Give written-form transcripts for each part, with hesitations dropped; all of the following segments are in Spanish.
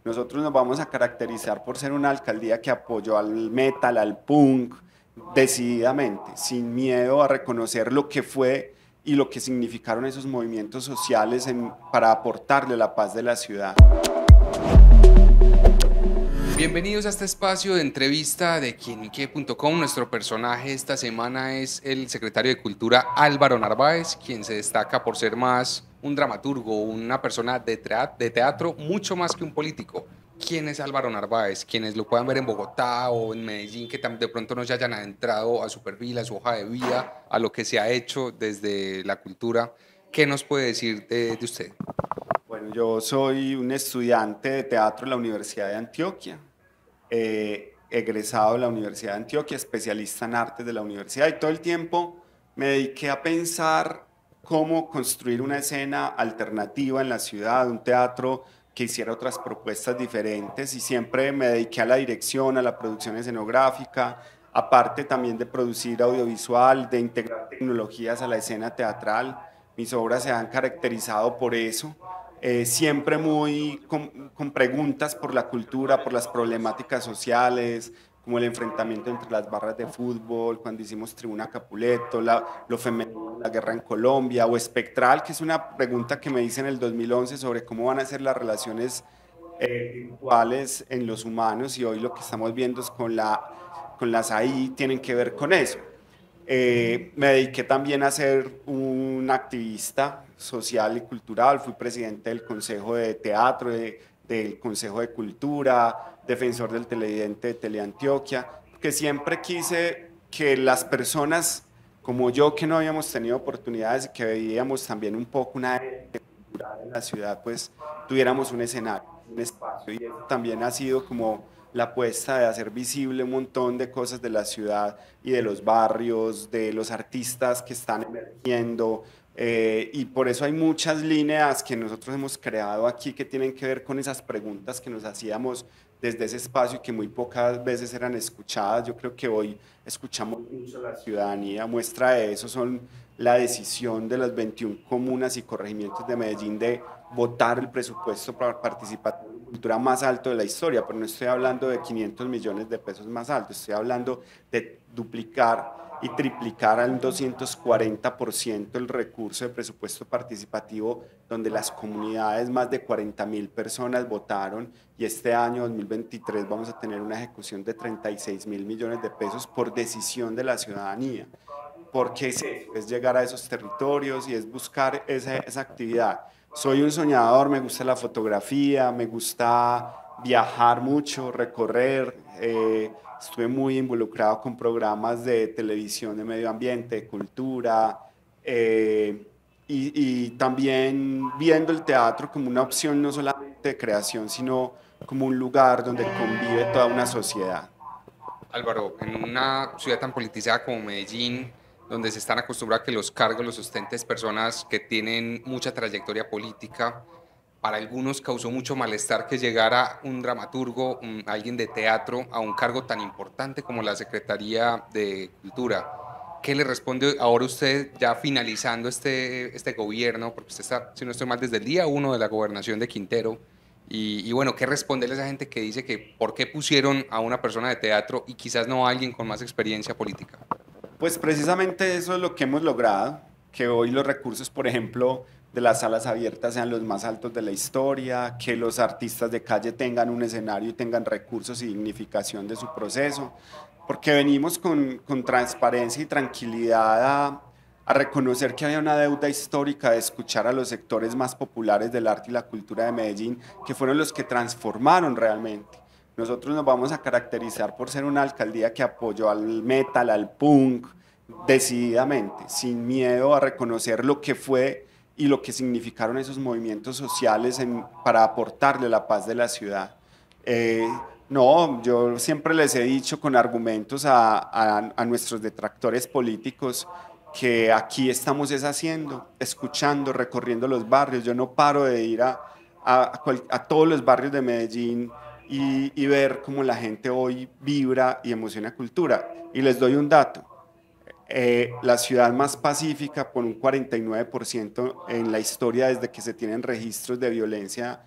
Nosotros nos vamos a caracterizar por ser una alcaldía que apoyó al metal, al punk, decididamente, sin miedo a reconocer lo que fue y lo que significaron esos movimientos sociales para aportarle la paz de la ciudad. Bienvenidos a este espacio de entrevista de quienique.com. Nuestro personaje esta semana es el secretario de Cultura Álvaro Narváez, quien se destaca por ser más un dramaturgo, una persona de teatro, mucho más que un político. ¿Quién es Álvaro Narváez? Quienes lo puedan ver en Bogotá o en Medellín, que de pronto no se hayan adentrado a su perfil, a su hoja de vida, a lo que se ha hecho desde la cultura. ¿Qué nos puede decir de usted? Bueno, yo soy un estudiante de teatro en la Universidad de Antioquia, egresado de la Universidad de Antioquia, especialista en artes de la universidad, y todo el tiempo me dediqué a pensar cómo construir una escena alternativa en la ciudad, un teatro que hiciera otras propuestas diferentes, y siempre me dediqué a la dirección, a la producción escenográfica, aparte también de producir audiovisual, de integrar tecnologías a la escena teatral. Mis obras se han caracterizado por eso, siempre muy con preguntas por la cultura, por las problemáticas sociales, como el enfrentamiento entre las barras de fútbol, cuando hicimos Tribuna Capuleto, lo femenino, la guerra en Colombia, o Espectral, que es una pregunta que me hice en el 2011 sobre cómo van a ser las relaciones virtuales en los humanos, y hoy lo que estamos viendo es con las AI tienen que ver con eso. Me dediqué también a ser un activista social y cultural, fui presidente del Consejo de Teatro, del Consejo de Cultura, defensor del televidente de Teleantioquia, que siempre quise que las personas como yo, que no habíamos tenido oportunidades y que veíamos también un poco una cultural en la ciudad, pues tuviéramos un escenario, un espacio, y eso también ha sido como la apuesta de hacer visible un montón de cosas de la ciudad y de los barrios, de los artistas que están emergiendo, y por eso hay muchas líneas que nosotros hemos creado aquí que tienen que ver con esas preguntas que nos hacíamos desde ese espacio y que muy pocas veces eran escuchadas. Yo creo que hoy escuchamos mucho a la ciudadanía. Muestra de eso son la decisión de las 21 comunas y corregimientos de Medellín de votar el presupuesto participativo en cultura más alto de la historia, pero no estoy hablando de 500 millones de pesos más alto, estoy hablando de duplicar y triplicar al 240% el recurso de presupuesto participativo, donde las comunidades, más de 40.000 personas votaron, y este año 2023 vamos a tener una ejecución de 36.000 millones de pesos por decisión de la ciudadanía, porque es llegar a esos territorios y es buscar esa actividad. Soy un soñador, me gusta la fotografía, me gusta viajar mucho, recorrer, estuve muy involucrado con programas de televisión de medio ambiente, de cultura, y también viendo el teatro como una opción no solamente de creación, sino como un lugar donde convive toda una sociedad. Álvaro, en una ciudad tan politizada como Medellín, donde se están acostumbrados a que los cargos los ostentes personas que tienen mucha trayectoria política, para algunos causó mucho malestar que llegara un dramaturgo, alguien de teatro, a un cargo tan importante como la Secretaría de Cultura. ¿Qué le responde ahora usted, ya finalizando este gobierno? Porque usted está, si no estoy mal, desde el día uno de la gobernación de Quintero. Y bueno, ¿qué responderle a esa gente que dice que por qué pusieron a una persona de teatro y quizás no a alguien con más experiencia política? Pues precisamente eso es lo que hemos logrado, que hoy los recursos, por ejemplo, de las salas abiertas sean los más altos de la historia, que los artistas de calle tengan un escenario y tengan recursos y dignificación de su proceso, porque venimos con transparencia y tranquilidad a reconocer que había una deuda histórica de escuchar a los sectores más populares del arte y la cultura de Medellín, que fueron los que transformaron realmente. Nosotros nos vamos a caracterizar por ser una alcaldía que apoyó al metal, al punk, decididamente, sin miedo a reconocer lo que fue y lo que significaron esos movimientos sociales para aportarle la paz de la ciudad. Eh, no, yo siempre les he dicho con argumentos a nuestros detractores políticos que aquí estamos es haciendo, escuchando, recorriendo los barrios. Yo no paro de ir a todos los barrios de Medellín y ver cómo la gente hoy vibra y emociona cultura. Y les doy un dato. La ciudad más pacífica por un 49% en la historia desde que se tienen registros de violencia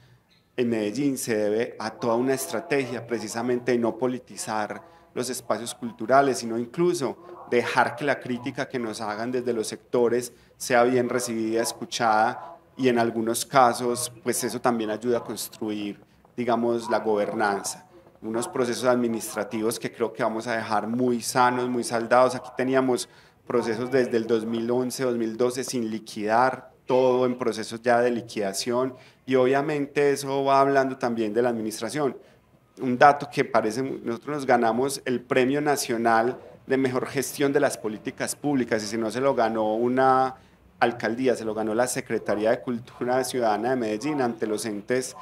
en Medellín se debe a toda una estrategia precisamente de no politizar los espacios culturales, sino incluso dejar que la crítica que nos hagan desde los sectores sea bien recibida, escuchada, y en algunos casos, pues eso también ayuda a construir, digamos, la gobernanza. Unos procesos administrativos que creo que vamos a dejar muy sanos, muy saldados. Aquí teníamos procesos desde el 2011, 2012 sin liquidar, todo en procesos ya de liquidación, y obviamente eso va hablando también de la administración. Un dato que parece, nosotros nos ganamos el Premio Nacional de Mejor Gestión de las Políticas Públicas, y si no se lo ganó una alcaldía, se lo ganó la Secretaría de Cultura Ciudadana de Medellín ante los entes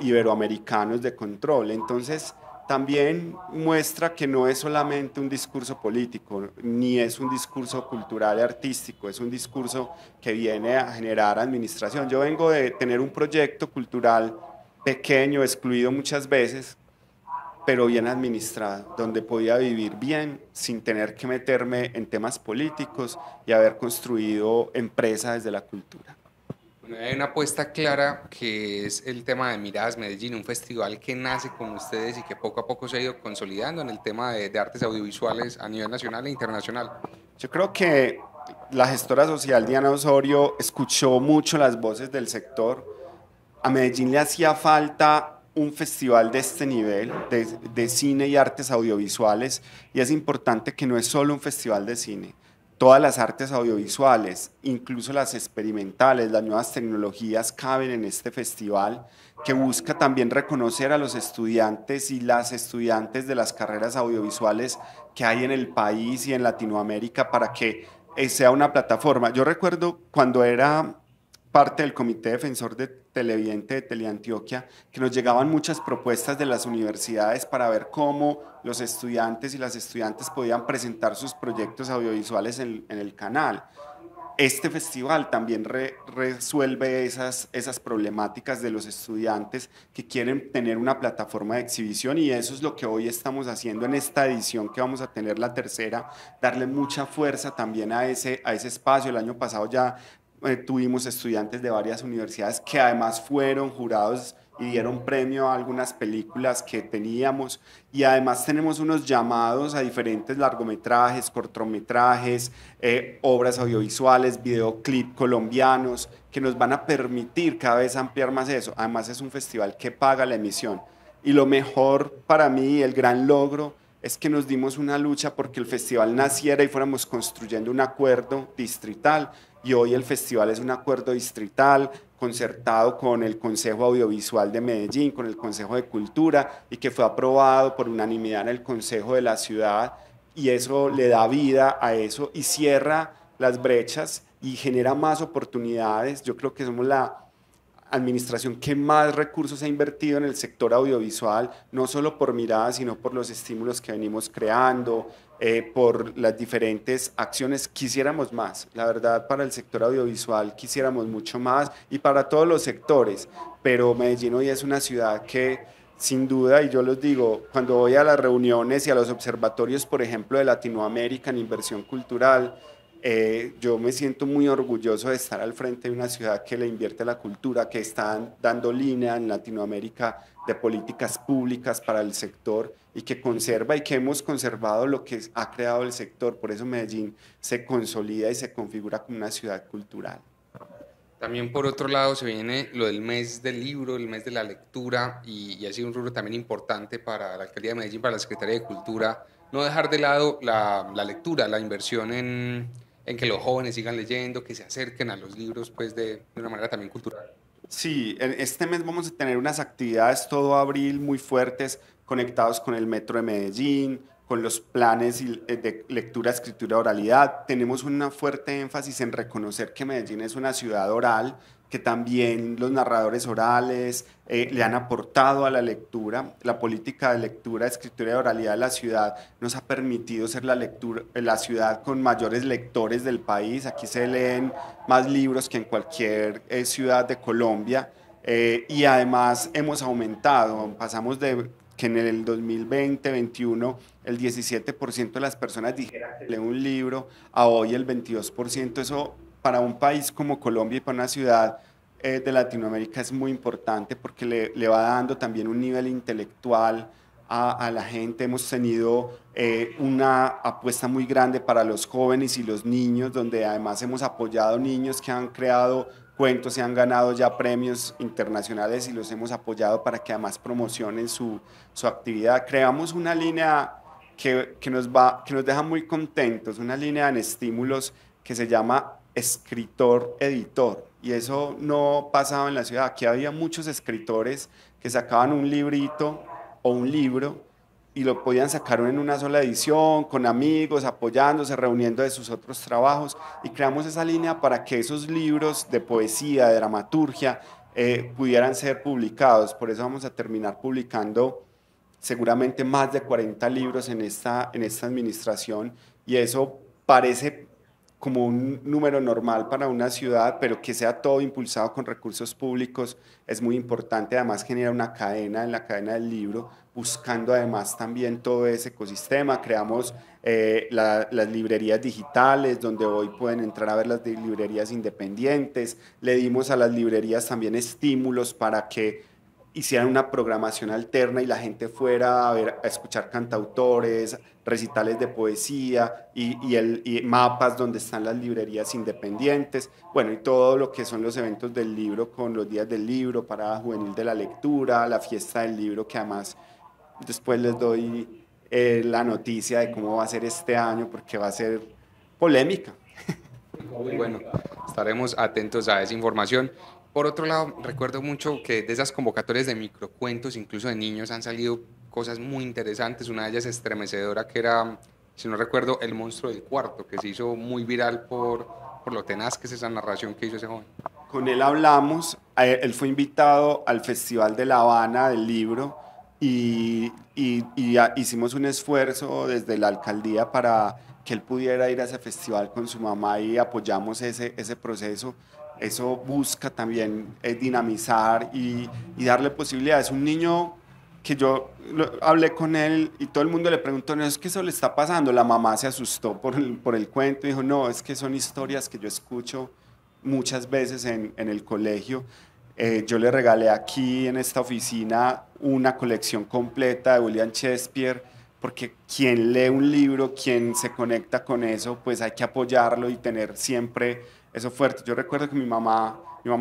iberoamericanos de control. Entonces, también muestra que no es solamente un discurso político, ni es un discurso cultural y artístico, es un discurso que viene a generar administración. Yo vengo de tener un proyecto cultural pequeño, excluido muchas veces, pero bien administrado, donde podía vivir bien sin tener que meterme en temas políticos y haber construido empresa desde la cultura. Hay una apuesta clara que es el tema de Miradas Medellín, un festival que nace con ustedes y que poco a poco se ha ido consolidando en el tema de artes audiovisuales a nivel nacional e internacional. Yo creo que la gestora social Diana Osorio escuchó mucho las voces del sector. A Medellín le hacía falta un festival de este nivel, de cine y artes audiovisuales, y es importante que no es solo un festival de cine. Todas las artes audiovisuales, incluso las experimentales, las nuevas tecnologías caben en este festival, que busca también reconocer a los estudiantes y las estudiantes de las carreras audiovisuales que hay en el país y en Latinoamérica para que sea una plataforma. Yo recuerdo cuando era parte del Comité Defensor de Televidente de Teleantioquia, que nos llegaban muchas propuestas de las universidades para ver cómo los estudiantes y las estudiantes podían presentar sus proyectos audiovisuales en el canal. Este festival también resuelve esas problemáticas de los estudiantes que quieren tener una plataforma de exhibición, y eso es lo que hoy estamos haciendo en esta edición que vamos a tener, la tercera, darle mucha fuerza también a ese espacio. El año pasado ya tuvimos estudiantes de varias universidades que además fueron jurados y dieron premio a algunas películas que teníamos, y además tenemos unos llamados a diferentes largometrajes, cortometrajes, obras audiovisuales, videoclip colombianos que nos van a permitir cada vez ampliar más eso. Además es un festival que paga la emisión, y lo mejor para mí, el gran logro, es que nos dimos una lucha porque el festival naciera y fuéramos construyendo un acuerdo distrital, y hoy el festival es un acuerdo distrital concertado con el Consejo Audiovisual de Medellín, con el Consejo de Cultura, y que fue aprobado por unanimidad en el Consejo de la Ciudad, y eso le da vida a eso y cierra las brechas y genera más oportunidades. Yo creo que somos la administración que más recursos ha invertido en el sector audiovisual, no solo por miradas, sino por los estímulos que venimos creando, por las diferentes acciones. Quisiéramos más, la verdad, para el sector audiovisual quisiéramos mucho más, y para todos los sectores, pero Medellín hoy es una ciudad que sin duda, y yo los digo, cuando voy a las reuniones y a los observatorios, por ejemplo, de Latinoamérica en inversión cultural, yo me siento muy orgulloso de estar al frente de una ciudad que le invierte a la cultura, que están dando línea en Latinoamérica de políticas públicas para el sector, y que conserva y que hemos conservado lo que ha creado el sector. Por eso Medellín se consolida y se configura como una ciudad cultural. También por otro lado se viene lo del mes del libro, el mes de la lectura, y ha sido un rubro también importante para la Alcaldía de Medellín, para la Secretaría de Cultura, no dejar de lado la lectura, la inversión en que los jóvenes sigan leyendo, que se acerquen a los libros pues de una manera también cultural. Sí, en este mes vamos a tener unas actividades todo abril muy fuertes, conectados con el Metro de Medellín, con los planes de lectura, escritura, oralidad. Tenemos un fuerte énfasis en reconocer que Medellín es una ciudad oral, que también los narradores orales le han aportado a la lectura. La política de lectura, escritura y oralidad de la ciudad nos ha permitido ser la ciudad con mayores lectores del país. Aquí se leen más libros que en cualquier ciudad de Colombia, y además hemos aumentado, pasamos de que en el 2020-21 el 17% de las personas dijeran que lee un libro, a hoy el 22%. Eso para un país como Colombia y para una ciudad de Latinoamérica es muy importante porque le va dando también un nivel intelectual a la gente. Hemos tenido una apuesta muy grande para los jóvenes y los niños, donde además hemos apoyado niños que han creado cuentos y han ganado ya premios internacionales y los hemos apoyado para que además promocionen su actividad. Creamos una línea que nos deja muy contentos, una línea en estímulos que se llama escritor-editor. Y eso no pasaba en la ciudad. Aquí había muchos escritores que sacaban un librito o un libro y lo podían sacar en una sola edición, con amigos, apoyándose, reuniendo de sus otros trabajos, y creamos esa línea para que esos libros de poesía, de dramaturgia, pudieran ser publicados. Por eso vamos a terminar publicando seguramente más de 40 libros en esta administración, y eso parece como un número normal para una ciudad, pero que sea todo impulsado con recursos públicos es muy importante. Además genera una cadena en la cadena del libro, buscando además también todo ese ecosistema. Creamos las librerías digitales, donde hoy pueden entrar a ver las librerías independientes. Le dimos a las librerías también estímulos para que hicieran una programación alterna y la gente fuera a escuchar cantautores, recitales de poesía y mapas donde están las librerías independientes, bueno, y todo lo que son los eventos del libro, con los días del libro, Parada Juvenil de la Lectura, la fiesta del libro, que además después les doy la noticia de cómo va a ser este año, porque va a ser polémica. Bueno, estaremos atentos a esa información. Por otro lado, recuerdo mucho que de esas convocatorias de microcuentos, incluso de niños, han salido cosas muy interesantes. Una de ellas estremecedora, que era, si no recuerdo, El monstruo del cuarto, que se hizo muy viral por lo tenaz que es esa narración que hizo ese joven. Con él hablamos, él fue invitado al Festival de La Habana del libro, y hicimos un esfuerzo desde la alcaldía para que él pudiera ir a ese festival con su mamá, y apoyamos ese proceso. Eso busca también dinamizar y darle posibilidades. Un niño que hablé con él y todo el mundo le preguntó, no, es que eso le está pasando. La mamá se asustó por el cuento y dijo, no, es que son historias que yo escucho muchas veces en el colegio. Yo le regalé aquí en esta oficina una colección completa de William Shakespeare, porque quien lee un libro, quien se conecta con eso, pues hay que apoyarlo y tener siempre eso fuerte. Yo recuerdo que mi mamá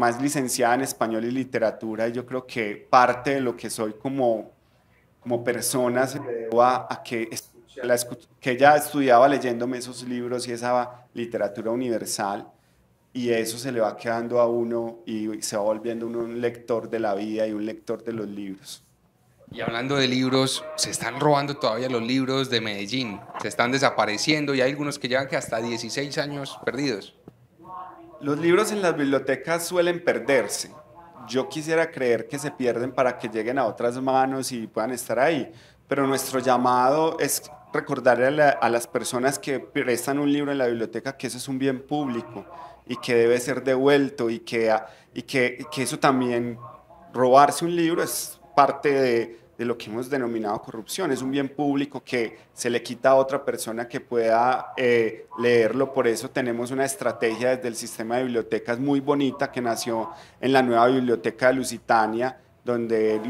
es licenciada en español y literatura, y yo creo que parte de lo que soy como persona se le debo a que, que ella estudiaba leyéndome esos libros y esa literatura universal, y eso se le va quedando a uno y se va volviendo uno un lector de la vida y un lector de los libros. Y hablando de libros, se están robando todavía los libros de Medellín, se están desapareciendo y hay algunos que llevan que hasta 16 años perdidos. Los libros en las bibliotecas suelen perderse. Yo quisiera creer que se pierden para que lleguen a otras manos y puedan estar ahí, pero nuestro llamado es recordarle a las personas que prestan un libro en la biblioteca que eso es un bien público y que debe ser devuelto, y que eso también, robarse un libro es parte de lo que hemos denominado corrupción. Es un bien público que se le quita a otra persona que pueda leerlo. Por eso tenemos una estrategia desde el sistema de bibliotecas muy bonita que nació en la nueva biblioteca de Lusitania, donde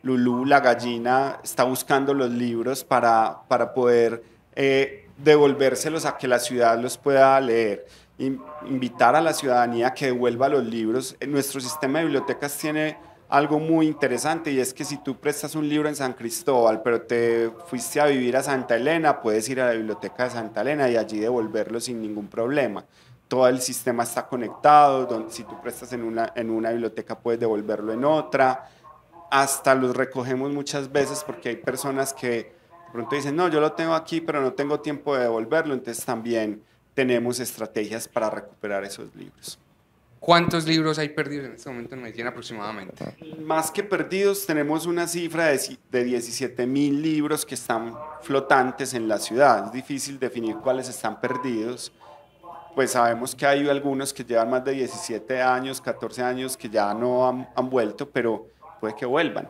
Lulú, la gallina, está buscando los libros para poder devolvérselos a que la ciudad los pueda leer. Invitar a la ciudadanía a que devuelva los libros. Nuestro sistema de bibliotecas tiene algo muy interesante, y es que si tú prestas un libro en San Cristóbal, pero te fuiste a vivir a Santa Elena, puedes ir a la biblioteca de Santa Elena y allí devolverlo sin ningún problema. Todo el sistema está conectado, donde si tú prestas en una biblioteca puedes devolverlo en otra. Hasta los recogemos muchas veces porque hay personas que de pronto dicen, no, yo lo tengo aquí, pero no tengo tiempo de devolverlo. Entonces también tenemos estrategias para recuperar esos libros. ¿Cuántos libros hay perdidos en este momento en Medellín aproximadamente? Más que perdidos, tenemos una cifra de 17.000 libros que están flotantes en la ciudad. Es difícil definir cuáles están perdidos. Pues sabemos que hay algunos que llevan más de 17 años, 14 años, que ya no han vuelto, pero puede que vuelvan.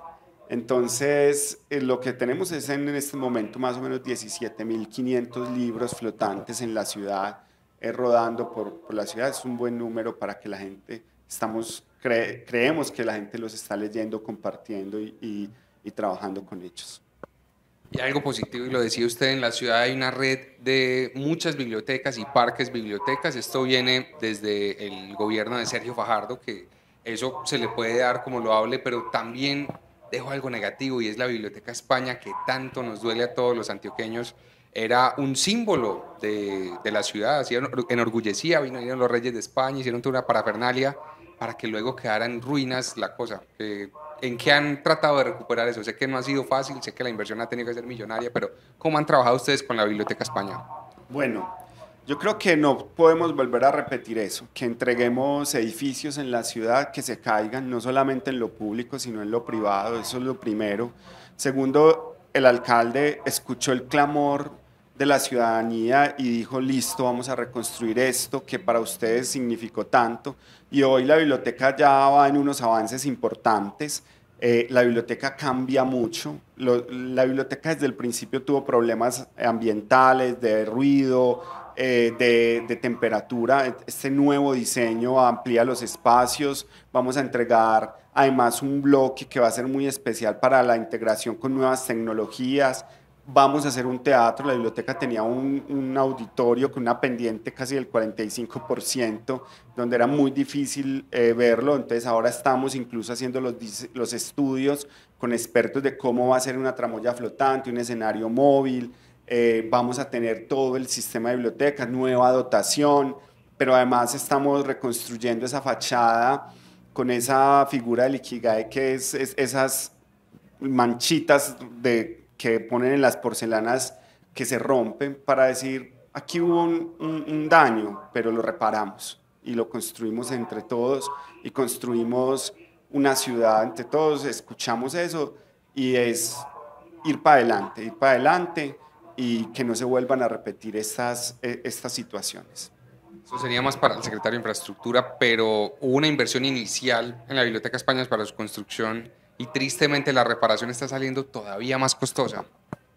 Entonces, lo que tenemos es en este momento más o menos 17.500 libros flotantes en la ciudad, rodando por la ciudad. Es un buen número para que la gente creemos que la gente los está leyendo, compartiendo y trabajando con ellos. Y algo positivo, y lo decía usted, en la ciudad hay una red de muchas bibliotecas y parques bibliotecas. Esto viene desde el gobierno de Sergio Fajardo, que eso se le puede dar como loable, pero también dejo algo negativo y es la Biblioteca España, que tanto nos duele a todos los antioqueños. Era un símbolo de la ciudad, así enorgullecía, vinieron los reyes de España, hicieron toda una parafernalia para que luego quedara en ruinas la cosa. ¿En qué han tratado de recuperar eso? Sé que no ha sido fácil, sé que la inversión ha tenido que ser millonaria, pero ¿cómo han trabajado ustedes con la Biblioteca España? Bueno, yo creo que no podemos volver a repetir eso, que entreguemos edificios en la ciudad que se caigan, no solamente en lo público, sino en lo privado, eso es lo primero. Segundo, el alcalde escuchó el clamor de la ciudadanía y dijo, listo, vamos a reconstruir esto que para ustedes significó tanto. Y hoy la biblioteca ya va en unos avances importantes. La biblioteca cambia mucho. La biblioteca desde el principio tuvo problemas ambientales, de ruido, de temperatura. Este nuevo diseño amplía los espacios. Vamos a entregar además un bloque que va a ser muy especial para la integración con nuevas tecnologías. Vamos a hacer un teatro, la biblioteca tenía un auditorio con una pendiente casi del 45%, donde era muy difícil verlo, entonces ahora estamos incluso haciendo los estudios con expertos de cómo va a ser una tramoya flotante, un escenario móvil, vamos a tener todo el sistema de bibliotecas, nueva dotación, pero además estamos reconstruyendo esa fachada con esa figura del Ikigai que es esas manchitas que ponen en las porcelanas que se rompen para decir, aquí hubo un daño, pero lo reparamos y lo construimos entre todos y construimos una ciudad entre todos, escuchamos eso y es ir para adelante y que no se vuelvan a repetir estas situaciones. Eso sería más para el secretario de Infraestructura, pero hubo una inversión inicial en la Biblioteca España para su construcción y tristemente la reparación está saliendo todavía más costosa.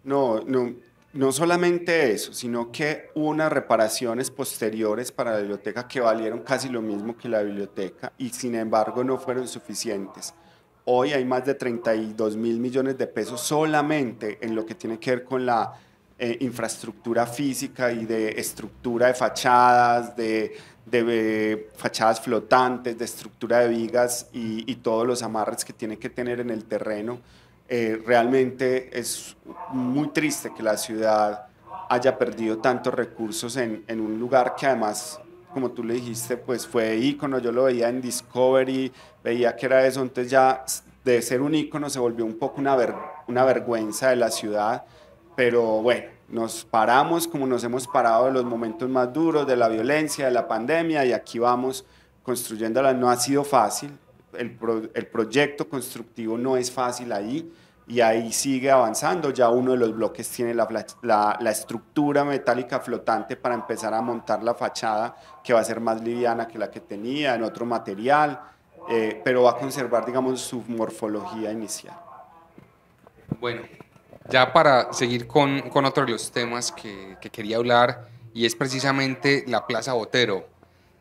No solamente eso, sino que hubo unas reparaciones posteriores para la biblioteca que valieron casi lo mismo que la biblioteca y sin embargo no fueron suficientes. Hoy hay más de 32.000 millones de pesos solamente en lo que tiene que ver con la infraestructura física y de estructura de fachadas, de fachadas flotantes, de estructura de vigas y todos los amarres que tiene que tener en el terreno. Realmente es muy triste que la ciudad haya perdido tantos recursos en un lugar que además, como tú le dijiste, pues fue ícono, yo lo veía en Discovery, veía que era eso, entonces ya de ser un ícono se volvió un poco una vergüenza de la ciudad, pero bueno, nos paramos como nos hemos parado de los momentos más duros, de la violencia, de la pandemia, y aquí vamos construyéndola. No ha sido fácil, el proyecto constructivo no es fácil ahí, y ahí sigue avanzando. Ya uno de los bloques tiene la estructura metálica flotante para empezar a montar la fachada, que va a ser más liviana que la que tenía, en otro material, pero va a conservar, digamos, su morfología inicial. Bueno, ya para seguir con otro de los temas que quería hablar, y es precisamente la Plaza Botero.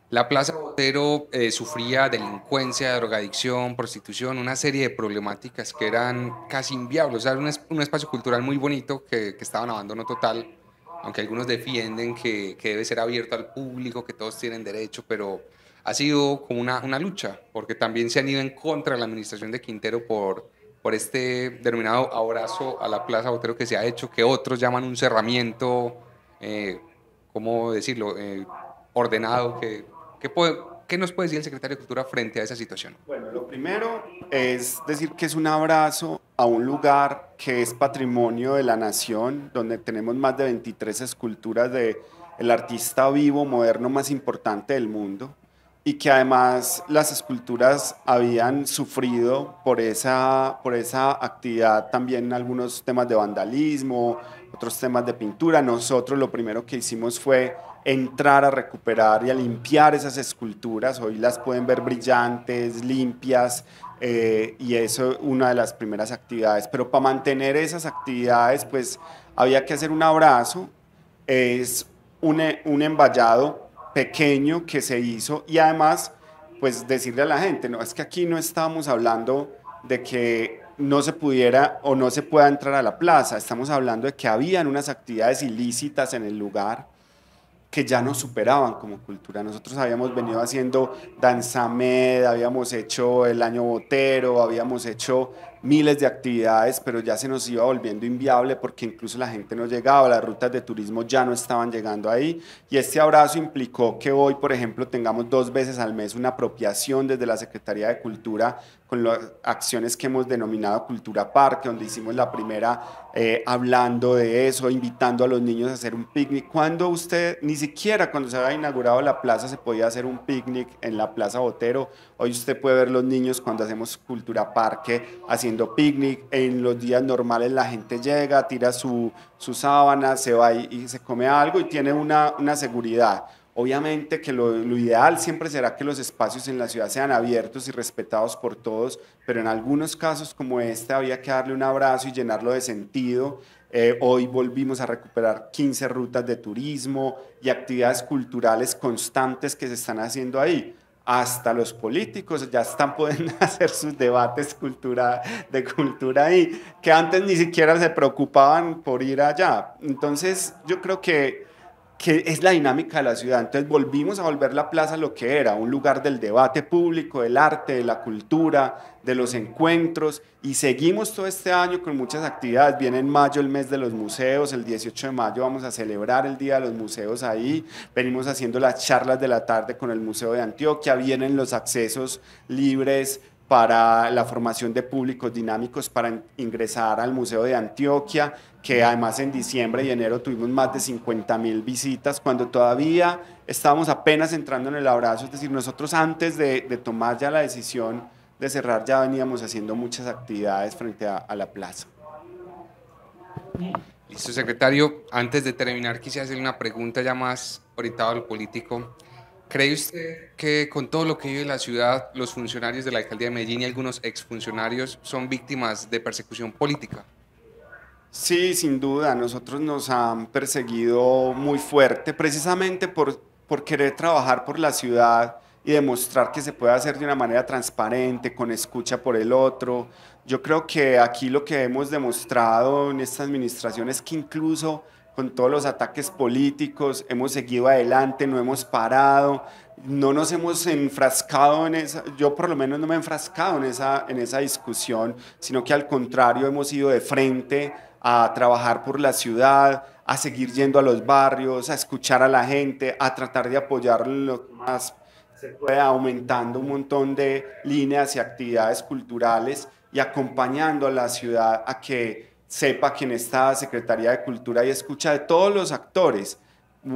La Plaza Botero sufría delincuencia, drogadicción, prostitución, una serie de problemáticas que eran casi inviables. O sea, era un espacio cultural muy bonito que estaba en abandono total, aunque algunos defienden que debe ser abierto al público, que todos tienen derecho, pero ha sido como una lucha, porque también se han ido en contra de la administración de Quintero por este denominado abrazo a la Plaza Botero que se ha hecho, que otros llaman un cerramiento, ¿cómo decirlo?, ordenado. ¿Qué nos puede decir el secretario de Cultura frente a esa situación? Bueno, lo primero es decir que es un abrazo a un lugar que es patrimonio de la nación, donde tenemos más de 23 esculturas del artista vivo moderno más importante del mundo, y que además las esculturas habían sufrido por esa actividad también algunos temas de vandalismo, otros temas de pintura. Nosotros lo primero que hicimos fue entrar a recuperar y a limpiar esas esculturas. Hoy las pueden ver brillantes, limpias, y eso es una de las primeras actividades. Pero para mantener esas actividades, pues había que hacer un abrazo, es un envallado pequeño que se hizo, y además pues decirle a la gente, no, es que aquí no estamos hablando de que no se pudiera o no se pueda entrar a la plaza, estamos hablando de que habían unas actividades ilícitas en el lugar que ya nos superaban como cultura. Nosotros habíamos venido haciendo Danzamed, habíamos hecho el Año Botero, habíamos hecho miles de actividades, pero ya se nos iba volviendo inviable porque incluso la gente no llegaba, las rutas de turismo ya no estaban llegando ahí, y este abrazo implicó que hoy, por ejemplo, tengamos 2 veces al mes una apropiación desde la Secretaría de Cultura con las acciones que hemos denominado Cultura Parque, donde hicimos la primera hablando de eso, invitando a los niños a hacer un picnic. Cuando usted, ni siquiera cuando se había inaugurado la plaza se podía hacer un picnic en la Plaza Botero, hoy usted puede ver los niños cuando hacemos Cultura Parque haciendo picnic, en los días normales la gente llega, tira su sábana, se va y se come algo y tiene una seguridad. Obviamente que lo ideal siempre será que los espacios en la ciudad sean abiertos y respetados por todos, pero en algunos casos como este había que darle un abrazo y llenarlo de sentido. Hoy volvimos a recuperar 15 rutas de turismo y actividades culturales constantes que se están haciendo ahí. Hasta los políticos ya están pudiendo hacer sus debates de cultura ahí, que antes ni siquiera se preocupaban por ir allá. Entonces yo creo que es la dinámica de la ciudad. Entonces volvimos a volver la plaza lo que era, un lugar del debate público, del arte, de la cultura, de los encuentros, y seguimos todo este año con muchas actividades. Viene en mayo el mes de los museos, el 18 de mayo vamos a celebrar el Día de los Museos ahí, venimos haciendo las charlas de la tarde con el Museo de Antioquia, vienen los accesos libres para la formación de públicos dinámicos para ingresar al Museo de Antioquia, que además en diciembre y enero tuvimos más de 50.000 visitas, cuando todavía estábamos apenas entrando en el abrazo, es decir, nosotros antes de tomar ya la decisión de cerrar ya veníamos haciendo muchas actividades frente a la plaza. Listo, secretario. Antes de terminar, quisiera hacerle una pregunta ya más orientada al político. ¿Cree usted que con todo lo que vive la ciudad, los funcionarios de la alcaldía de Medellín y algunos exfuncionarios son víctimas de persecución política? Sí, sin duda, nosotros nos han perseguido muy fuerte, precisamente por querer trabajar por la ciudad y demostrar que se puede hacer de una manera transparente, con escucha por el otro. Yo creo que aquí lo que hemos demostrado en esta administración es que incluso con todos los ataques políticos hemos seguido adelante, no hemos parado, no nos hemos enfrascado en esa, yo por lo menos no me he enfrascado en esa discusión, sino que al contrario hemos ido de frente a trabajar por la ciudad, a seguir yendo a los barrios, a escuchar a la gente, a tratar de apoyar lo que más se puede, aumentando un montón de líneas y actividades culturales y acompañando a la ciudad a que sepa que en esta Secretaría de Cultura hay escucha de todos los actores.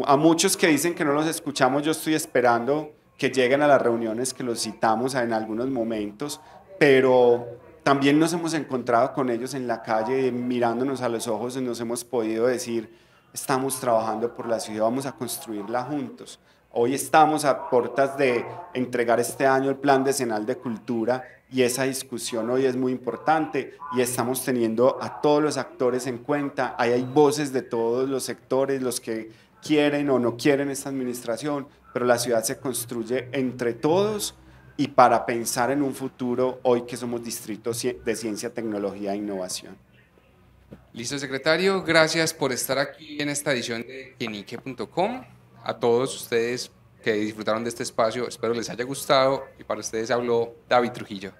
A muchos que dicen que no los escuchamos, yo estoy esperando que lleguen a las reuniones, que los citamos en algunos momentos, pero también nos hemos encontrado con ellos en la calle, mirándonos a los ojos y nos hemos podido decir, estamos trabajando por la ciudad, vamos a construirla juntos. Hoy estamos a puertas de entregar este año el Plan Decenal de Cultura y esa discusión hoy es muy importante y estamos teniendo a todos los actores en cuenta. Ahí hay voces de todos los sectores, los que quieren o no quieren esta administración, pero la ciudad se construye entre todos y para pensar en un futuro hoy que somos distritos de ciencia, tecnología e innovación. Listo, secretario. Gracias por estar aquí en esta edición de Quenique.com. A todos ustedes que disfrutaron de este espacio, espero les haya gustado y para ustedes habló David Trujillo.